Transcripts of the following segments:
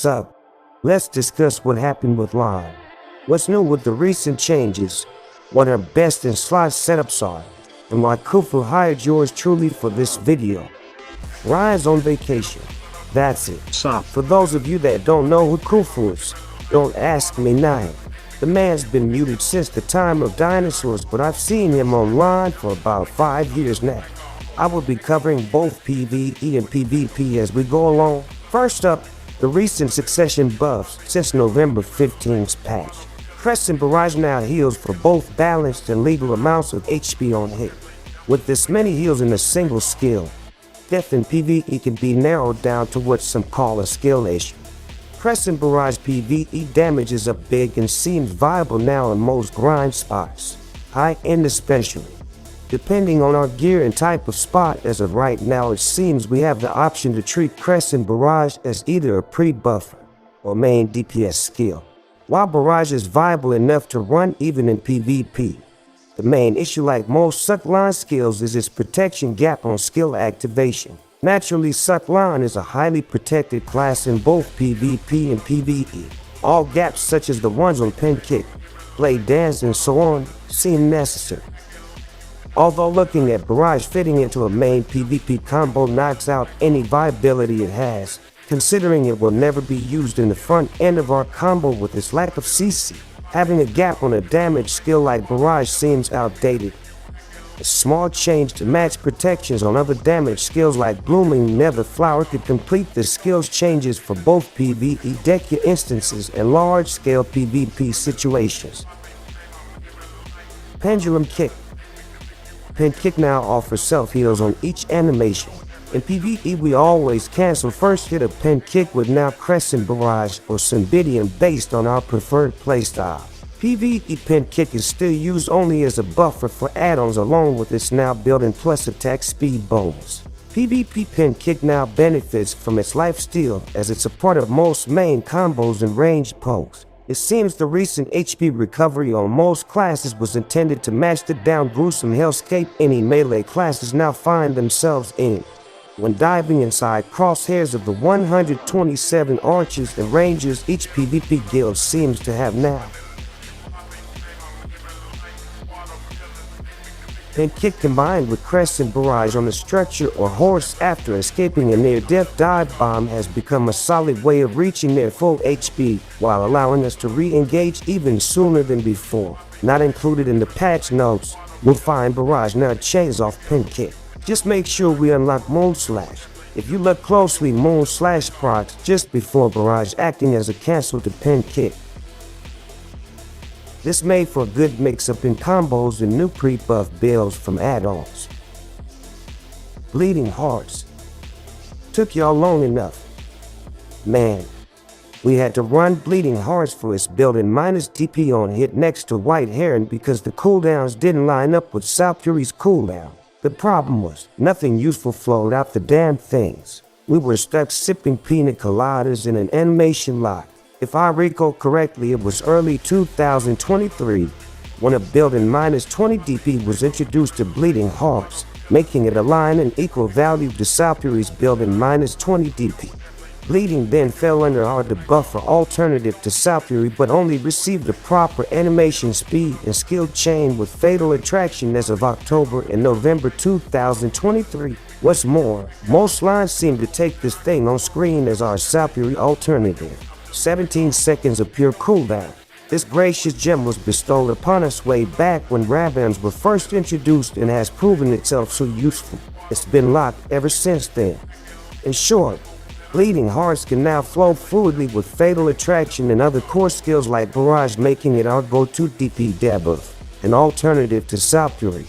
What's up? Let's discuss what happened with Lahn. What's new with the recent changes, what her best in slot setups are, and why Khufu hired yours truly for this video. Ryan's on vacation. That's it. For those of you that don't know who Khufu is, don't ask me now. The man's been muted since the time of dinosaurs, but I've seen him online for about 5 years now. I will be covering both PvE and PvP as we go along. First up, the recent succession buffs since November 15th's patch. Crescent Barrage now heals for both balanced and legal amounts of HP on hit. With this many heals in a single skill, death in PvE can be narrowed down to what some call a skill issue. Crescent Barrage PvE damage is up big and seems viable now in most grind spots, high-end especially. Depending on our gear and type of spot, as of right now it seems we have the option to treat Crescent Barrage as either a pre-buffer or main DPS skill. While Barrage is viable enough to run even in PvP, the main issue, like most Suck Lahn skills, is its protection gap on skill activation. Naturally, Suck Lahn is a highly protected class in both PvP and PvE. All gaps such as the ones on Pen Kick, Blade Dance and so on seem necessary. Although looking at Barrage fitting into a main PvP combo knocks out any viability it has, considering it will never be used in the front end of our combo with its lack of CC. Having a gap on a damage skill like Barrage seems outdated. A small change to match protections on other damage skills like Blooming Nether Flower could complete the skills changes for both PvE Dekia instances and large-scale PvP situations. Pendulum Kick. Pen Kick now offers self-heals on each animation. In PvE, we always cancel first hit of Pen Kick with now Crescent Barrage or Cymbidium based on our preferred playstyle. PvE Pen Kick is still used only as a buffer for add-ons along with its now built-in plus attack speed bonus. PvP Pen Kick now benefits from its lifesteal as it's a part of most main combos and ranged pokes. It seems the recent HP recovery on most classes was intended to match the down gruesome hellscape any melee classes now find themselves in. When diving inside crosshairs of the 127 archers and rangers each PvP guild seems to have now. Pen Kick combined with Crescent Barrage on the structure or horse after escaping a near-death dive bomb has become a solid way of reaching their full HP while allowing us to re-engage even sooner than before. Not included in the patch notes, we'll find Barrage now chains off Pen Kick. Just make sure we unlock Moon Slash. If you look closely, Moon Slash procs just before Barrage, acting as a cancel to Pen Kick. This made for a good mix-up in combos and new pre-buff builds from add-ons. Bleeding Hearts. Took y'all long enough. Man, we had to run Bleeding Hearts for its build-in minus DP on hit next to White Heron because the cooldowns didn't line up with Salpuri's cooldown. The problem was, nothing useful flowed out the damn things. We were stuck sipping pina coladas in an animation lock. If I recall correctly, it was early 2023 when a build-in minus 20 DP was introduced to Bleeding Hearts, making it align in equal value to Salpuri's build-in minus 20 DP. Bleeding then fell under our debuffer alternative to Salpuri, but only received the proper animation speed and skill chain with Fatal Attraction as of October and November 2023. What's more, most lines seem to take this thing on screen as our Salpuri alternative. 17 seconds of pure cooldown. This gracious gem was bestowed upon us way back when Ravens were first introduced and has proven itself so useful. It's been locked ever since then. In short, Bleeding Hearts can now flow fluidly with Fatal Attraction and other core skills like Barrage, making it our go-to DP debuff, an alternative to Salpuri.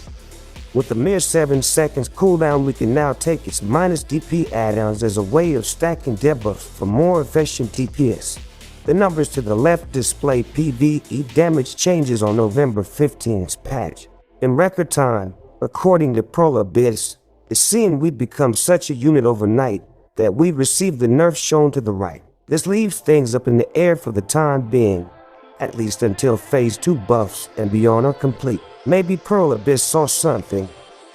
With a mere 7 seconds cooldown, we can now take its minus DP add-ons as a way of stacking debuffs for more efficient DPS. The numbers to the left display PvE damage changes on November 15th's patch. In record time, according to Pro Abyss, it seemed we'd become such a unit overnight that we received the nerf shown to the right. This leaves things up in the air for the time being, at least until Phase 2 buffs and beyond are complete. Maybe Pearl Abyss saw something,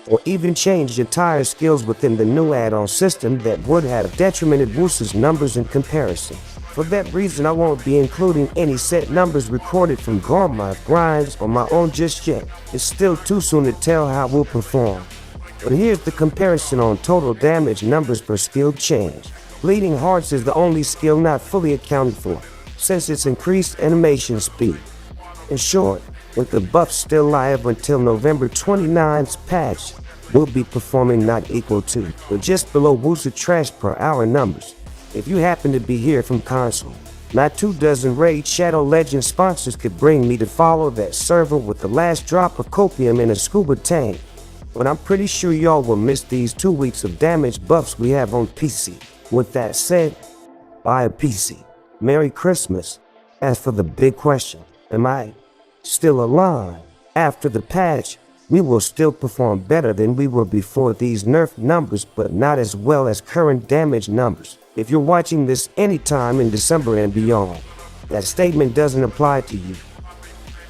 or even changed entire skills within the new add-on system that would have detrimented Woose's numbers in comparison. For that reason, I won't be including any set numbers recorded from grandma's grinds or my own just yet. It's still too soon to tell how we'll perform. But here's the comparison on total damage numbers per skill change. Bleeding Hearts is the only skill not fully accounted for, since its increased animation speed. In short, with the buff still live until November 29th's patch, we'll be performing not equal to, but just below Woosa Trash per hour numbers. If you happen to be here from console, not 24 Raid Shadow Legends sponsors could bring me to follow that server with the last drop of copium in a scuba tank. But I'm pretty sure y'all will miss these 2 weeks of damage buffs we have on PC. With that said, buy a PC. Merry Christmas. As for the big question, am I still alive? After the patch, we will still perform better than we were before these nerfed numbers, but not as well as current damage numbers. If you're watching this anytime in December and beyond, that statement doesn't apply to you.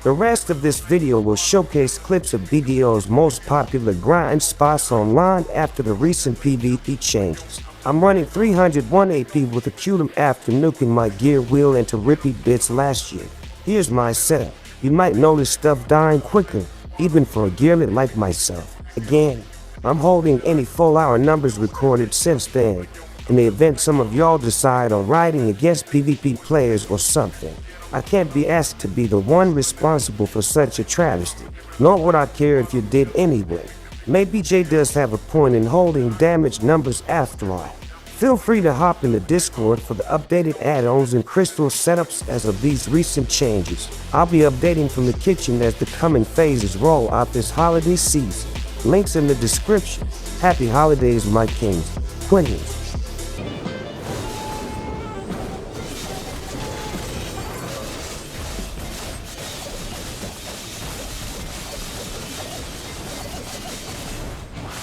The rest of this video will showcase clips of BDO's most popular grind spots on Lahn after the recent PvP changes. I'm running 301 AP with a Pendulum after nuking my gear wheel into rippy bits last year. Here's my setup. You might notice stuff dying quicker, even for a gearlet like myself. Again, I'm holding any full hour numbers recorded since then, in the event some of y'all decide on riding against PvP players or something. I can't be asked to be the one responsible for such a travesty, nor would I care if you did anyway. Maybe Jay does have a point in holding damage numbers after all. Feel free to hop in the Discord for the updated add-ons and crystal setups as of these recent changes. I'll be updating from the kitchen as the coming phases roll out this holiday season. Links in the description. Happy holidays, my kings, queens.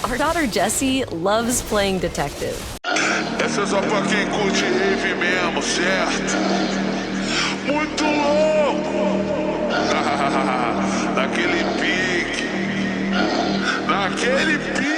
Our daughter Jessie loves playing detective. Essa é só pra quem curte rave mesmo, certo? Muito louco! Naquele pique! Naquele pique!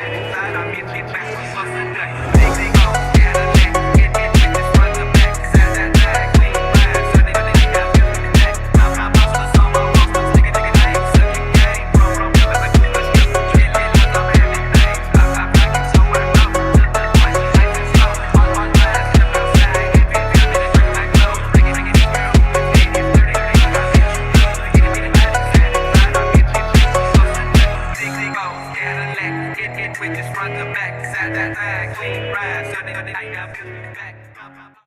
Inside, I'm itching back, what's up today?